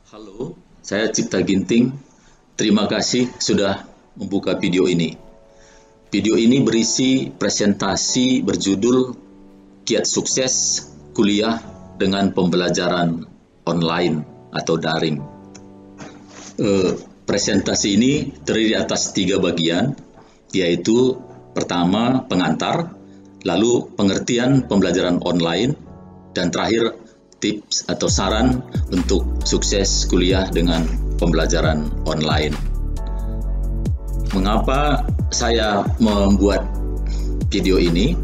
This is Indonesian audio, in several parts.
Halo, saya Cipta Ginting. Terima kasih sudah membuka video ini. Video ini berisi presentasi berjudul Kiat Sukses Kuliah dengan Pembelajaran Online atau Daring. Presentasi ini terdiri atas 3 bagian, yaitu pertama pengantar, lalu pengertian pembelajaran online, dan terakhir tips atau saran untuk sukses kuliah dengan pembelajaran online. Mengapa saya membuat video ini?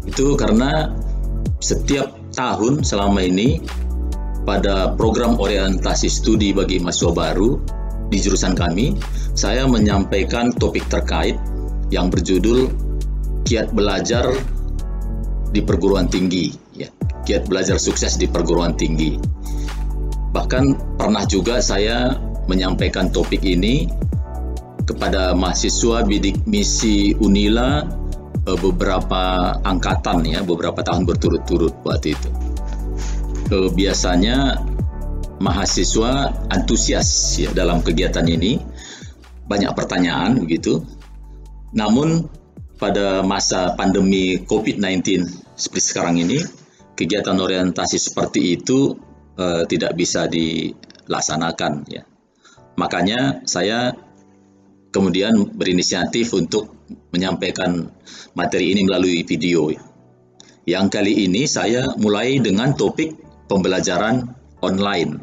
Itu karena setiap tahun selama ini pada program orientasi studi bagi mahasiswa baru di jurusan kami, saya menyampaikan topik terkait yang berjudul Kiat Belajar di Perguruan Tinggi, ya. Kiat belajar sukses di perguruan tinggi. Bahkan pernah juga saya menyampaikan topik ini kepada mahasiswa bidik misi Unila beberapa angkatan, ya, beberapa tahun berturut-turut waktu itu. Biasanya mahasiswa antusias, ya, dalam kegiatan ini, banyak pertanyaan begitu. Namun pada masa pandemi COVID-19 seperti sekarang ini, kegiatan orientasi seperti itu tidak bisa dilaksanakan, ya. Makanya saya kemudian berinisiatif untuk menyampaikan materi ini melalui video. Yang kali ini saya mulai dengan topik pembelajaran online.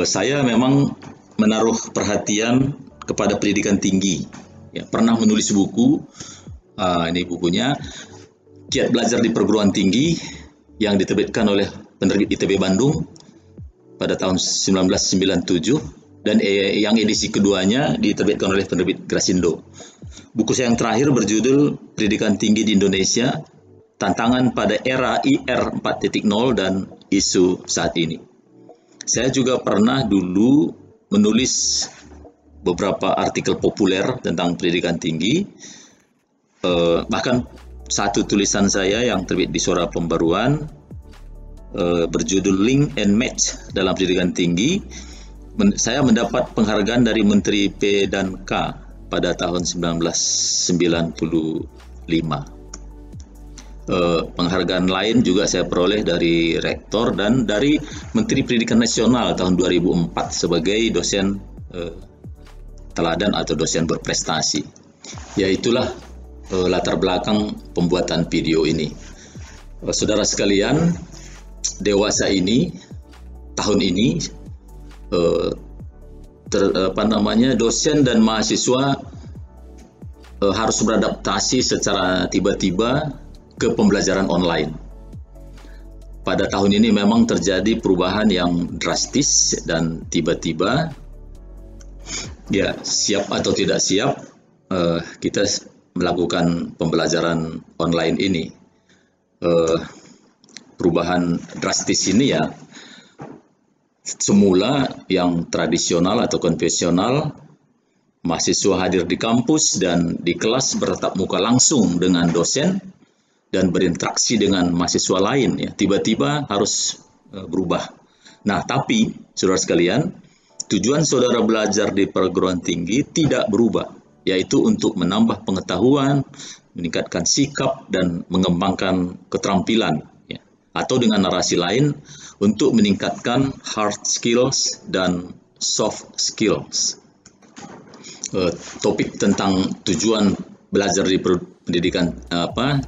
Saya memang menaruh perhatian kepada pendidikan tinggi, ya. Pernah menulis buku, ini bukunya, Kiat Belajar di Perguruan Tinggi, yang diterbitkan oleh penerbit ITB Bandung pada tahun 1997, dan yang edisi keduanya diterbitkan oleh penerbit Grasindo. Buku saya yang terakhir berjudul Pendidikan Tinggi di Indonesia, Tantangan pada Era IR 4.0 dan Isu Saat Ini. Saya juga pernah dulu menulis beberapa artikel populer tentang pendidikan tinggi, bahkan satu tulisan saya yang terbit di Suara Pembaruan berjudul Link and Match dalam Pendidikan Tinggi. Saya mendapat penghargaan dari Menteri P dan K pada tahun 1995. Penghargaan lain juga saya peroleh dari Rektor dan dari Menteri Pendidikan Nasional tahun 2004 sebagai dosen teladan atau dosen berprestasi. Ya, itulah latar belakang pembuatan video ini. Saudara sekalian, dewasa ini, tahun ini, dosen dan mahasiswa harus beradaptasi secara tiba-tiba ke pembelajaran online. Pada tahun ini memang terjadi perubahan yang drastis dan tiba-tiba. Ya, siap atau tidak siap, kita melakukan pembelajaran online ini. Perubahan drastis ini, ya, semula yang tradisional atau konvensional, mahasiswa hadir di kampus dan di kelas bertatap muka langsung dengan dosen dan berinteraksi dengan mahasiswa lain, ya, tiba-tiba harus berubah. Nah, tapi saudara sekalian, tujuan saudara belajar di perguruan tinggi tidak berubah, yaitu untuk menambah pengetahuan, meningkatkan sikap, dan mengembangkan keterampilan, ya. Atau dengan narasi lain, untuk meningkatkan hard skills dan soft skills. Topik tentang tujuan belajar di pendidikan,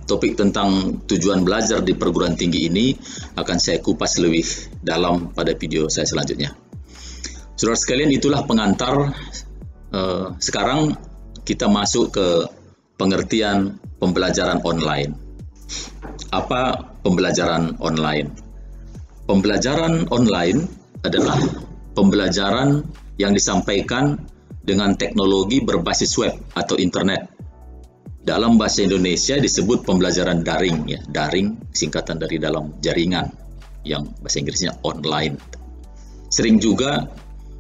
topik tentang tujuan belajar di perguruan tinggi ini akan saya kupas lebih dalam pada video saya selanjutnya. Saudara sekalian, itulah pengantar. Sekarang kita masuk ke pengertian pembelajaran online. Apa pembelajaran online? Pembelajaran online adalah pembelajaran yang disampaikan dengan teknologi berbasis web atau internet. Dalam bahasa Indonesia disebut pembelajaran daring, ya. Daring singkatan dari dalam jaringan, yang bahasa Inggrisnya online. Sering juga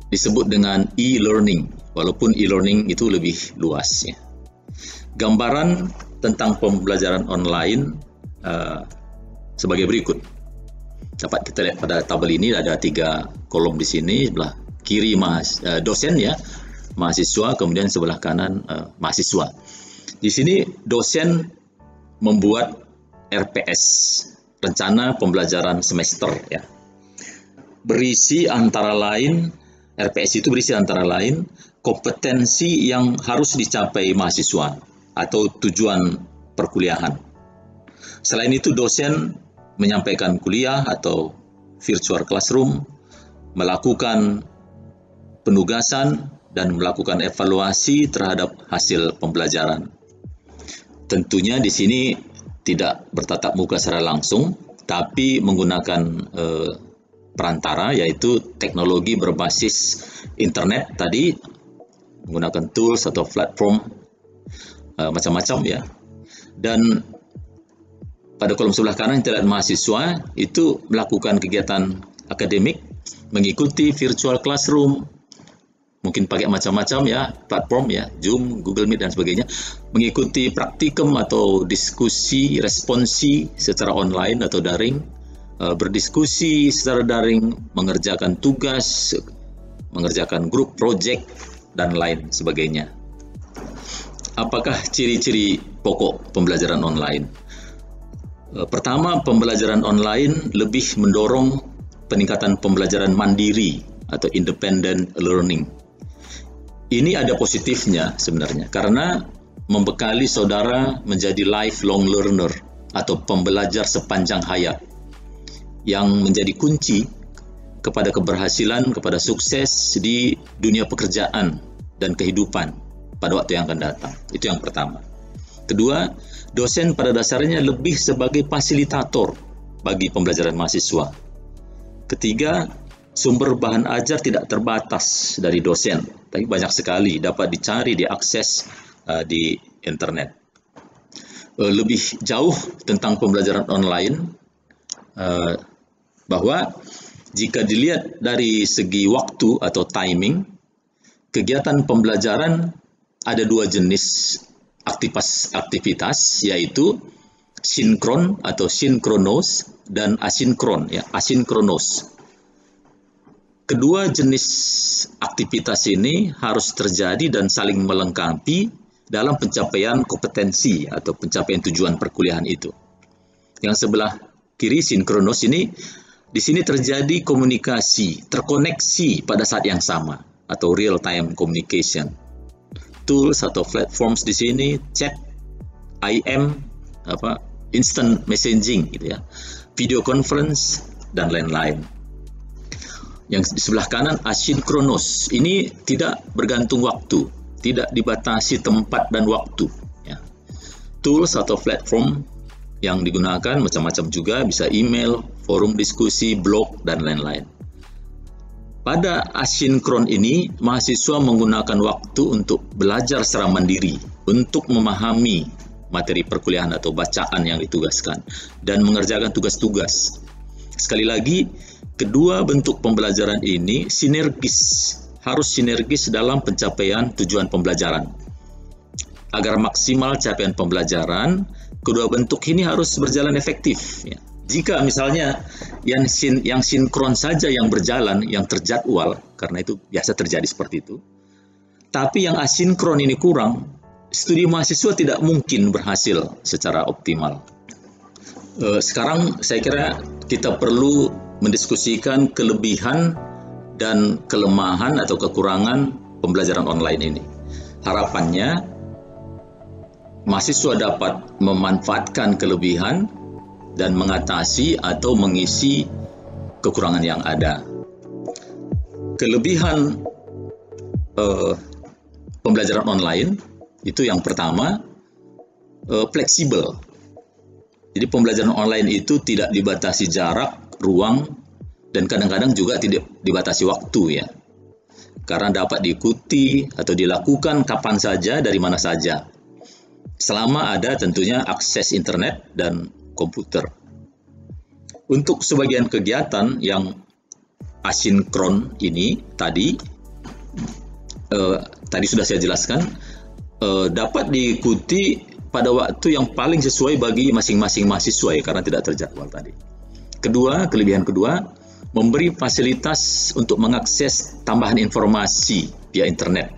disebut dengan e-learning, walaupun e-learning itu lebih luas, ya. Gambaran tentang pembelajaran online sebagai berikut. Dapat kita lihat pada tabel ini ada 3 kolom di sini, sebelah kiri dosen ya, mahasiswa, kemudian sebelah kanan mahasiswa. Di sini dosen membuat RPS, rencana pembelajaran semester ya. Berisi antara lain, RPS itu berisi antara lain kompetensi yang harus dicapai mahasiswa atau tujuan perkuliahan. Selain itu dosen menyampaikan kuliah atau virtual classroom, melakukan penugasan dan melakukan evaluasi terhadap hasil pembelajaran. Tentunya di sini tidak bertatap muka secara langsung, tapi menggunakan perantara, yaitu teknologi berbasis internet tadi, menggunakan tools atau platform macam-macam ya. Dan pada kolom sebelah kanan kita lihat mahasiswa itu melakukan kegiatan akademik, mengikuti virtual classroom, mungkin pakai macam-macam ya platform ya, Zoom, Google Meet dan sebagainya, mengikuti praktikum atau diskusi responsi secara online atau daring, berdiskusi secara daring, mengerjakan tugas, mengerjakan grup project dan lain sebagainya. Apakah ciri-ciri pokok pembelajaran online? Pertama, pembelajaran online lebih mendorong peningkatan pembelajaran mandiri atau independent learning. Ini ada positifnya sebenarnya, karena membekali saudara menjadi lifelong learner atau pembelajar sepanjang hayat, yang menjadi kunci kepada keberhasilan, kepada sukses di dunia pekerjaan dan kehidupan pada waktu yang akan datang. Itu yang pertama. Kedua, dosen pada dasarnya lebih sebagai fasilitator bagi pembelajaran mahasiswa. Ketiga, sumber bahan ajar tidak terbatas dari dosen, tapi banyak sekali dapat dicari, diakses di internet. Lebih jauh tentang pembelajaran online, bahwa jika dilihat dari segi waktu atau timing, kegiatan pembelajaran ada 2 jenis aktivitas, yaitu sinkron atau sinkronos dan asinkron ya, asinkronos. Kedua jenis aktivitas ini harus terjadi dan saling melengkapi dalam pencapaian kompetensi atau pencapaian tujuan perkuliahan itu. Yang sebelah kiri sinkronos ini, di sini terjadi komunikasi, terkoneksi pada saat yang sama atau real time communication. Tools atau platforms di sini, chat, IM, instant messaging gitu ya, video conference dan lain-lain. Yang di sebelah kanan asinkronos, ini tidak bergantung waktu, tidak dibatasi tempat dan waktu ya. Tools atau platform yang digunakan macam-macam juga, bisa email, forum diskusi, blog dan lain-lain. Pada asinkron ini, mahasiswa menggunakan waktu untuk belajar secara mandiri, untuk memahami materi perkuliahan atau bacaan yang ditugaskan, dan mengerjakan tugas-tugas. Sekali lagi, kedua bentuk pembelajaran ini harus sinergis dalam pencapaian tujuan pembelajaran. Agar maksimal capaian pembelajaran, kedua bentuk ini harus berjalan efektif ya. Jika misalnya yang sinkron saja yang berjalan, yang terjadwal, karena itu biasa terjadi seperti itu, tapi yang asinkron ini kurang, studi mahasiswa tidak mungkin berhasil secara optimal. Sekarang saya kira kita perlu mendiskusikan kelebihan dan kelemahan atau kekurangan pembelajaran online ini. Harapannya mahasiswa dapat memanfaatkan kelebihan dan mengatasi atau mengisi kekurangan yang ada. Kelebihan pembelajaran online itu yang pertama, fleksibel. Jadi pembelajaran online itu tidak dibatasi jarak, ruang, dan kadang-kadang juga tidak dibatasi waktu ya. Karena dapat diikuti atau dilakukan kapan saja, dari mana saja. Selama ada tentunya akses internet dan komputer. Untuk sebagian kegiatan yang asinkron ini tadi sudah saya jelaskan, dapat diikuti pada waktu yang paling sesuai bagi masing-masing mahasiswa ya, karena tidak terjadwal tadi. Kelebihan kedua, memberi fasilitas untuk mengakses tambahan informasi via internet.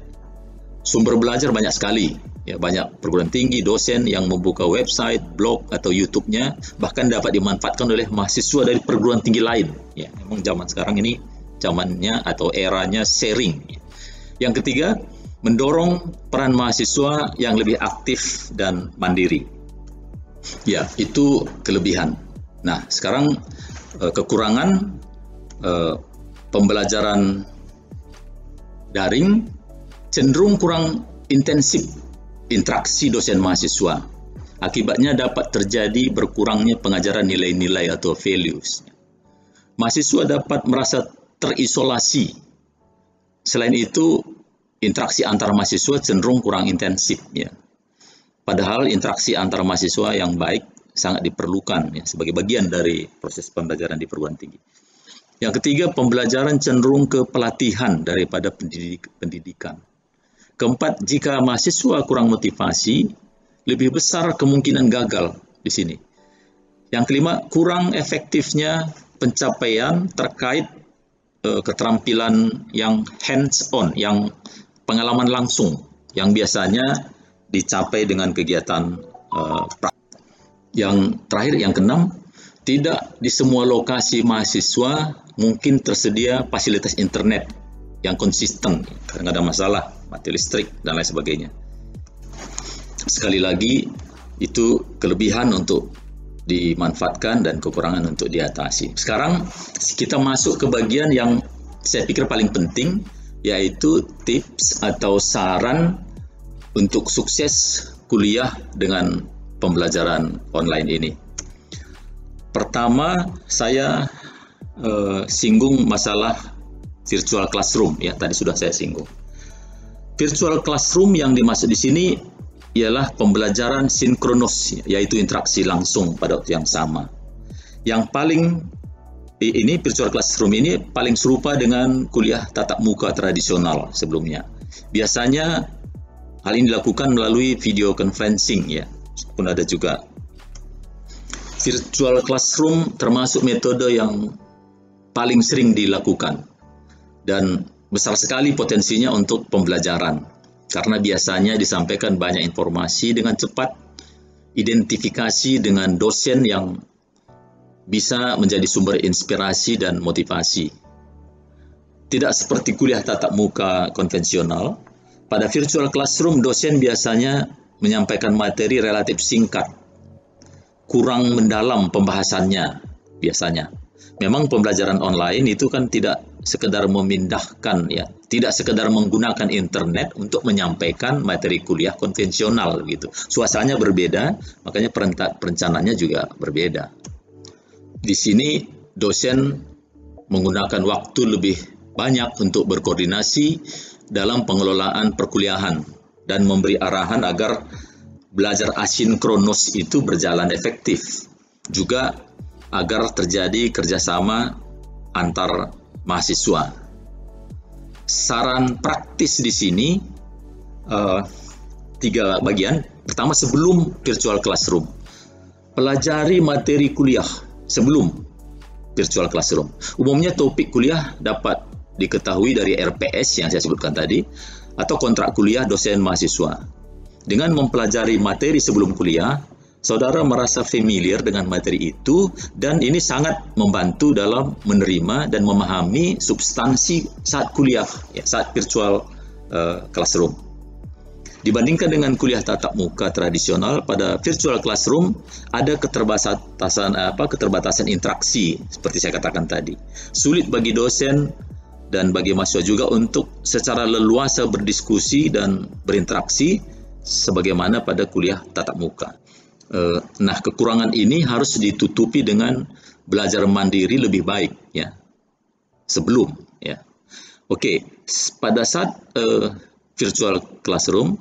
Sumber belajar banyak sekali, ya, banyak perguruan tinggi, dosen yang membuka website, blog atau YouTube-nya, bahkan dapat dimanfaatkan oleh mahasiswa dari perguruan tinggi lain. Ya, memang zaman sekarang ini zamannya atau eranya sharing. Yang ketiga, mendorong peran mahasiswa yang lebih aktif dan mandiri. Ya, itu kelebihan. Nah, sekarang kekurangan pembelajaran daring cenderung kurang intensif interaksi dosen mahasiswa. Akibatnya dapat terjadi berkurangnya pengajaran nilai-nilai atau values. Mahasiswa dapat merasa terisolasi. Selain itu, interaksi antar mahasiswa cenderung kurang intensif, ya. Padahal interaksi antar mahasiswa yang baik sangat diperlukan, ya, sebagai bagian dari proses pembelajaran di perguruan tinggi. Yang ketiga, pembelajaran cenderung ke pelatihan daripada pendidikan. Keempat, jika mahasiswa kurang motivasi, lebih besar kemungkinan gagal di sini. Yang kelima, kurang efektifnya pencapaian terkait keterampilan yang hands-on, yang pengalaman langsung, yang biasanya dicapai dengan kegiatan praktik. Yang terakhir, yang keenam, tidak di semua lokasi mahasiswa mungkin tersedia fasilitas internet yang konsisten, kadang ada masalah, mati listrik, dan lain sebagainya. Sekali lagi, itu kelebihan untuk dimanfaatkan dan kekurangan untuk diatasi. Sekarang kita masuk ke bagian yang saya pikir paling penting, yaitu tips atau saran untuk sukses kuliah dengan pembelajaran online ini. Pertama, saya singgung masalah virtual classroom, ya, tadi sudah saya singgung. Virtual classroom yang dimaksud di sini ialah pembelajaran sinkronus, yaitu interaksi langsung pada waktu yang sama. Yang paling ini virtual classroom ini paling serupa dengan kuliah tatap muka tradisional sebelumnya. Biasanya hal ini dilakukan melalui video conferencing, ya. Pun ada juga virtual classroom termasuk metode yang paling sering dilakukan dan besar sekali potensinya untuk pembelajaran karena biasanya disampaikan banyak informasi dengan cepat, identifikasi dengan dosen yang bisa menjadi sumber inspirasi dan motivasi. Tidak seperti kuliah tatap muka konvensional, pada virtual classroom dosen biasanya menyampaikan materi relatif singkat, kurang mendalam pembahasannya biasanya. Memang pembelajaran online itu kan tidak sekedar memindahkan, ya, tidak sekedar menggunakan internet untuk menyampaikan materi kuliah konvensional gitu. Suasananya berbeda, makanya perencanaannya juga berbeda. Di sini dosen menggunakan waktu lebih banyak untuk berkoordinasi dalam pengelolaan perkuliahan dan memberi arahan agar belajar asinkronus itu berjalan efektif. Juga agar terjadi kerjasama antar mahasiswa. Saran praktis di sini 3 bagian. Pertama, sebelum virtual classroom, pelajari materi kuliah sebelum virtual classroom. Umumnya topik kuliah dapat diketahui dari RPS yang saya sebutkan tadi atau kontrak kuliah dosen mahasiswa. Dengan mempelajari materi sebelum kuliah, saudara merasa familiar dengan materi itu dan ini sangat membantu dalam menerima dan memahami substansi saat kuliah, ya, saat virtual classroom. Dibandingkan dengan kuliah tatap muka tradisional, pada virtual classroom ada keterbatasan interaksi seperti saya katakan tadi. Sulit bagi dosen dan bagi mahasiswa juga untuk secara leluasa berdiskusi dan berinteraksi sebagaimana pada kuliah tatap muka. Nah, kekurangan ini harus ditutupi dengan belajar mandiri lebih baik, ya, sebelum, ya. Oke, pada saat virtual classroom,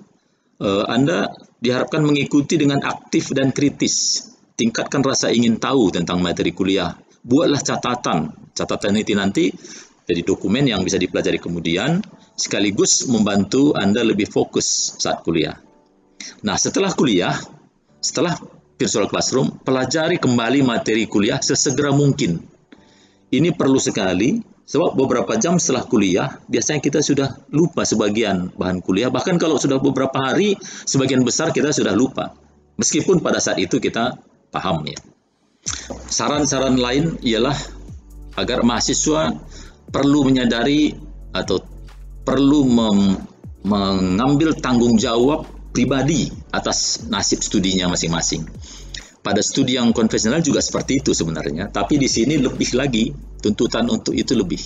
Anda diharapkan mengikuti dengan aktif dan kritis. Tingkatkan rasa ingin tahu tentang materi kuliah. Buatlah catatan. Catatan itu nanti jadi dokumen yang bisa dipelajari kemudian, sekaligus membantu Anda lebih fokus saat kuliah. Nah, setelah kuliah, setelah virtual classroom, pelajari kembali materi kuliah sesegera mungkin. Ini perlu sekali, sebab beberapa jam setelah kuliah, biasanya kita sudah lupa sebagian bahan kuliah. Bahkan kalau sudah beberapa hari, sebagian besar kita sudah lupa. Meskipun pada saat itu kita paham ya. Saran-saran lain ialah agar mahasiswa perlu menyadari atau perlu mengambil tanggung jawab pribadi atas nasib studinya masing-masing. Pada studi yang konvensional juga seperti itu sebenarnya, tapi di sini lebih lagi, tuntutan untuk itu lebih.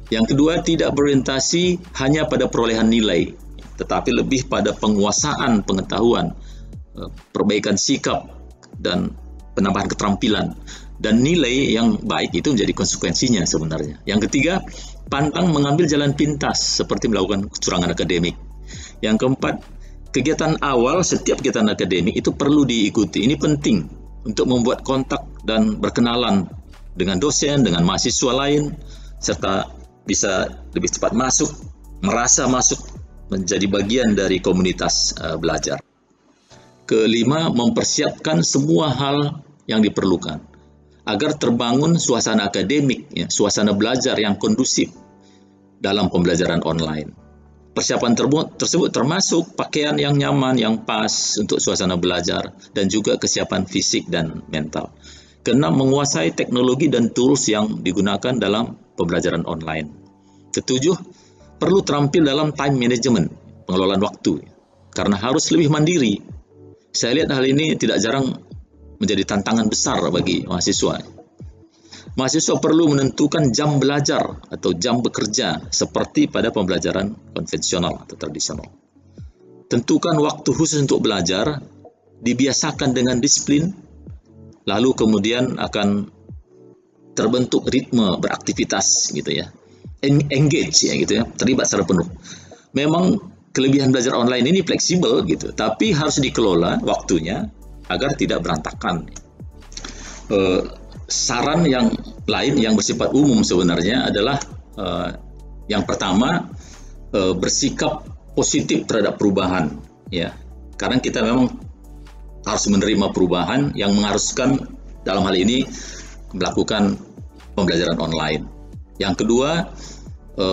Yang kedua, tidak berorientasi hanya pada perolehan nilai, tetapi lebih pada penguasaan pengetahuan, perbaikan sikap, dan penambahan keterampilan. Dan nilai yang baik itu menjadi konsekuensinya sebenarnya. Yang ketiga, pantang mengambil jalan pintas seperti melakukan kecurangan akademik. Yang keempat, kegiatan awal setiap kegiatan akademik itu perlu diikuti. Ini penting untuk membuat kontak dan berkenalan dengan dosen, dengan mahasiswa lain, serta bisa lebih cepat masuk, merasa masuk menjadi bagian dari komunitas belajar. Kelima, mempersiapkan semua hal yang diperlukan agar terbangun suasana akademik, ya, suasana belajar yang kondusif dalam pembelajaran online. Persiapan tersebut termasuk pakaian yang nyaman, yang pas untuk suasana belajar, dan juga kesiapan fisik dan mental. Keenam, menguasai teknologi dan tools yang digunakan dalam pembelajaran online. Ketujuh, perlu terampil dalam time management, pengelolaan waktu, karena harus lebih mandiri. Saya lihat hal ini tidak jarang menjadi tantangan besar bagi mahasiswa. Mahasiswa perlu menentukan jam belajar atau jam bekerja seperti pada pembelajaran konvensional atau tradisional. Tentukan waktu khusus untuk belajar, dibiasakan dengan disiplin, lalu kemudian akan terbentuk ritme beraktivitas gitu ya. Engage ya gitu ya, terlibat secara penuh. Memang kelebihan belajar online ini fleksibel gitu, tapi harus dikelola waktunya agar tidak berantakan. Saran yang lain yang bersifat umum sebenarnya adalah yang pertama, bersikap positif terhadap perubahan ya. Karena kita memang harus menerima perubahan yang mengharuskan dalam hal ini melakukan pembelajaran online. Yang kedua,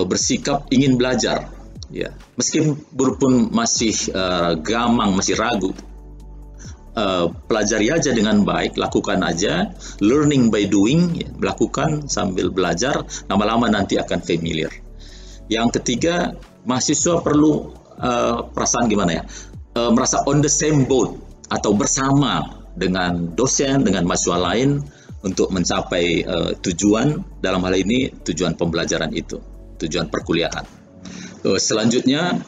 bersikap ingin belajar ya. Meskipun masih gamang, masih ragu, pelajari aja dengan baik, lakukan aja, learning by doing, ya, melakukan sambil belajar, lama-lama nanti akan familiar. Yang ketiga, mahasiswa perlu perasaan gimana ya, merasa on the same boat atau bersama dengan dosen, dengan mahasiswa lain untuk mencapai tujuan, dalam hal ini tujuan pembelajaran itu, tujuan perkuliahan. Selanjutnya,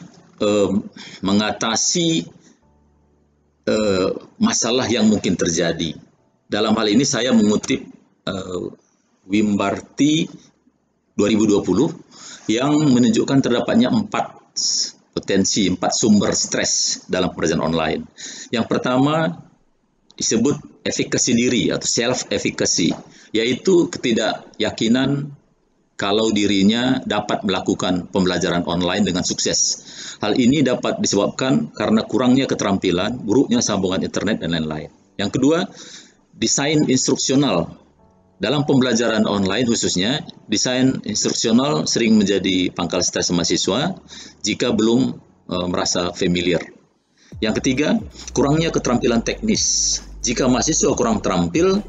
mengatasi masalah yang mungkin terjadi. Dalam hal ini saya mengutip Wimberti 2020 yang menunjukkan terdapatnya 4 sumber stres dalam pembelajaran online. Yang pertama disebut efekasi diri atau self-efficacy, yaitu ketidakyakinan kalau dirinya dapat melakukan pembelajaran online dengan sukses. Hal ini dapat disebabkan karena kurangnya keterampilan, buruknya sambungan internet, dan lain-lain. Yang kedua, desain instruksional. Dalam pembelajaran online khususnya, desain instruksional sering menjadi pangkal stres mahasiswa jika belum merasa familiar. Yang ketiga, kurangnya keterampilan teknis. Jika mahasiswa kurang terampil,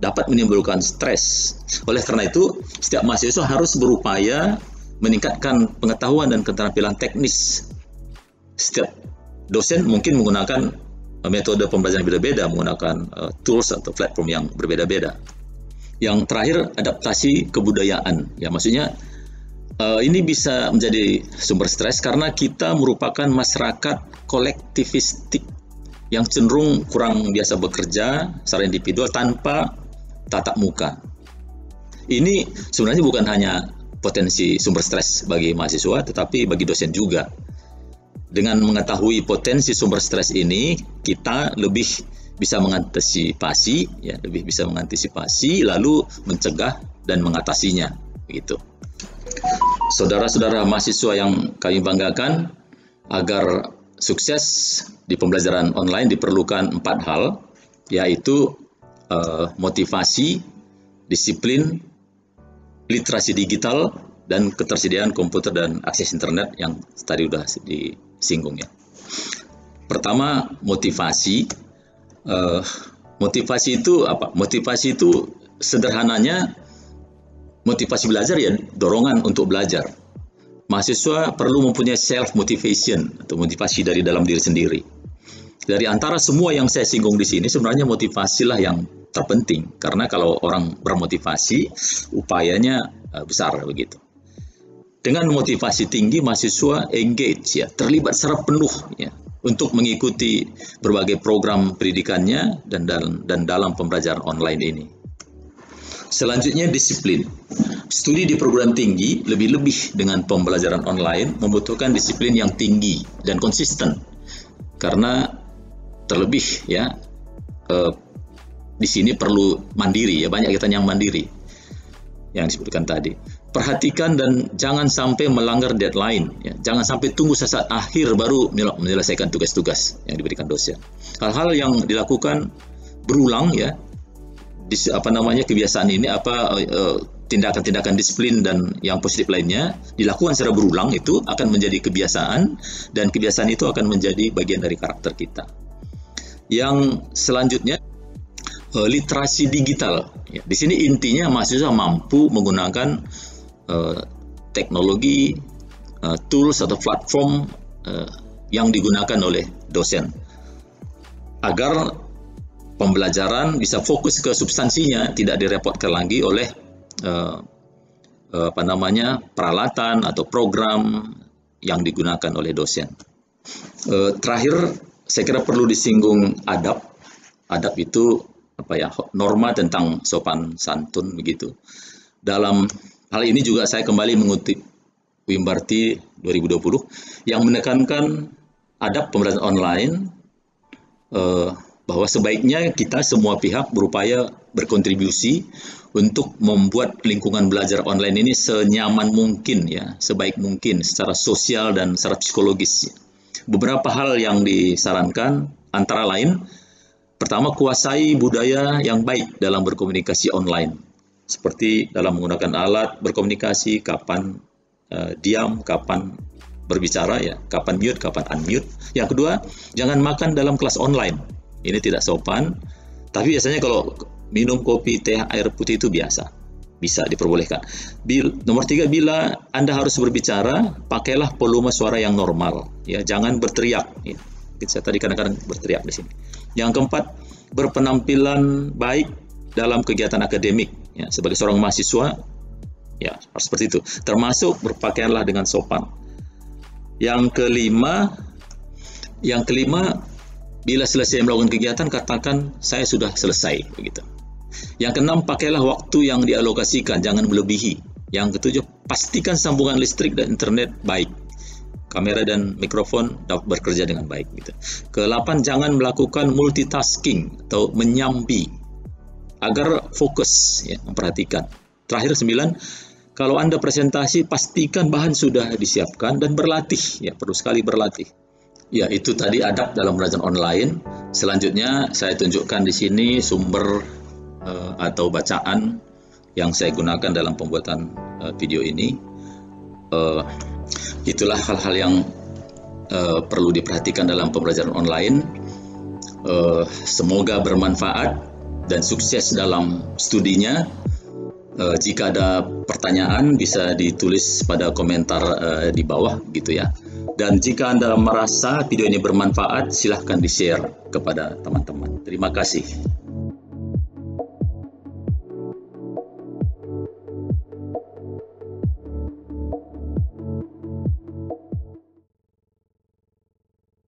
dapat menimbulkan stres. Oleh karena itu, setiap mahasiswa harus berupaya meningkatkan pengetahuan dan keterampilan teknis. Setiap dosen mungkin menggunakan metode pembelajaran berbeda, menggunakan tools atau platform yang berbeda-beda. Yang terakhir, adaptasi kebudayaan. Ya, maksudnya ini bisa menjadi sumber stres karena kita merupakan masyarakat kolektivistik yang cenderung kurang biasa bekerja secara individual tanpa tatap muka. Ini sebenarnya bukan hanya potensi sumber stres bagi mahasiswa, tetapi bagi dosen juga. Dengan mengetahui potensi sumber stres ini, kita lebih bisa mengantisipasi, ya, lalu mencegah dan mengatasinya, begitu. Saudara-saudara mahasiswa yang kami banggakan, agar sukses di pembelajaran online diperlukan 4 hal, yaitu motivasi, disiplin, literasi digital, dan ketersediaan komputer dan akses internet yang tadi sudah disinggung ya. Pertama, motivasi. Motivasi itu apa? Motivasi itu sederhananya motivasi belajar ya dorongan untuk belajar. Mahasiswa perlu mempunyai self motivation atau motivasi dari dalam diri sendiri. Dari antara semua yang saya singgung di sini, sebenarnya motivasilah yang terpenting, karena kalau orang bermotivasi, upayanya besar begitu. Dengan motivasi tinggi, mahasiswa engage ya, terlibat secara penuh ya untuk mengikuti berbagai program pendidikannya dan dalam pembelajaran online ini. Selanjutnya, disiplin. Studi di perguruan tinggi lebih-lebih dengan pembelajaran online membutuhkan disiplin yang tinggi dan konsisten, karena terlebih ya di sini perlu mandiri ya, banyak kegiatan yang mandiri yang disebutkan tadi. Perhatikan dan jangan sampai melanggar deadline ya. Jangan sampai tunggu saat akhir baru menyelesaikan tugas-tugas yang diberikan dosen. Hal-hal yang dilakukan berulang ya, kebiasaan ini tindakan-tindakan disiplin dan yang positif lainnya dilakukan secara berulang, itu akan menjadi kebiasaan, dan kebiasaan itu akan menjadi bagian dari karakter kita. Yang selanjutnya, literasi digital. Ya, di sini intinya mahasiswa mampu menggunakan teknologi, tools atau platform yang digunakan oleh dosen agar pembelajaran bisa fokus ke substansinya, tidak direpotkan lagi oleh peralatan atau program yang digunakan oleh dosen. Terakhir, saya kira perlu disinggung adab. Adab itu norma tentang sopan santun begitu. Dalam hal ini juga saya kembali mengutip Wimberti 2020 yang menekankan adab pembelajaran online, bahwa sebaiknya kita semua pihak berupaya berkontribusi untuk membuat lingkungan belajar online ini senyaman mungkin ya, sebaik mungkin secara sosial dan secara psikologis. Beberapa hal yang disarankan antara lain, pertama, kuasai budaya yang baik dalam berkomunikasi online, seperti dalam menggunakan alat berkomunikasi, kapan diam, kapan berbicara ya, kapan mute, kapan unmute. Yang kedua, jangan makan dalam kelas online. Ini tidak sopan, tapi biasanya kalau minum kopi, teh, air putih itu bisa diperbolehkan. Nomor 3, bila Anda harus berbicara, pakailah volume suara yang normal, ya, jangan berteriak. Ya. Saya tadi kadang-kadang berteriak di sini. Yang keempat, berpenampilan baik dalam kegiatan akademik. Ya, sebagai seorang mahasiswa, ya harus seperti itu. Termasuk berpakaianlah dengan sopan. Yang kelima, bila selesai melakukan kegiatan, katakan saya sudah selesai begitu. Yang keenam, pakailah waktu yang dialokasikan, jangan melebihi. Yang ketujuh, pastikan sambungan listrik dan internet baik. Kamera dan mikrofon dapat bekerja dengan baik gitu. Ke-8, jangan melakukan multitasking atau menyambi agar fokus ya, memperhatikan. Terakhir 9, kalau Anda presentasi, pastikan bahan sudah disiapkan dan berlatih ya, perlu sekali berlatih. Ya, itu tadi adab dalam belajar online. Selanjutnya saya tunjukkan di sini sumber atau bacaan yang saya gunakan dalam pembuatan video ini. Itulah hal-hal yang perlu diperhatikan dalam pembelajaran online. Semoga bermanfaat dan sukses dalam studinya. Jika ada pertanyaan bisa ditulis pada komentar di bawah gitu ya. Dan jika Anda merasa video ini bermanfaat, silahkan di-share kepada teman-teman. Terima kasih.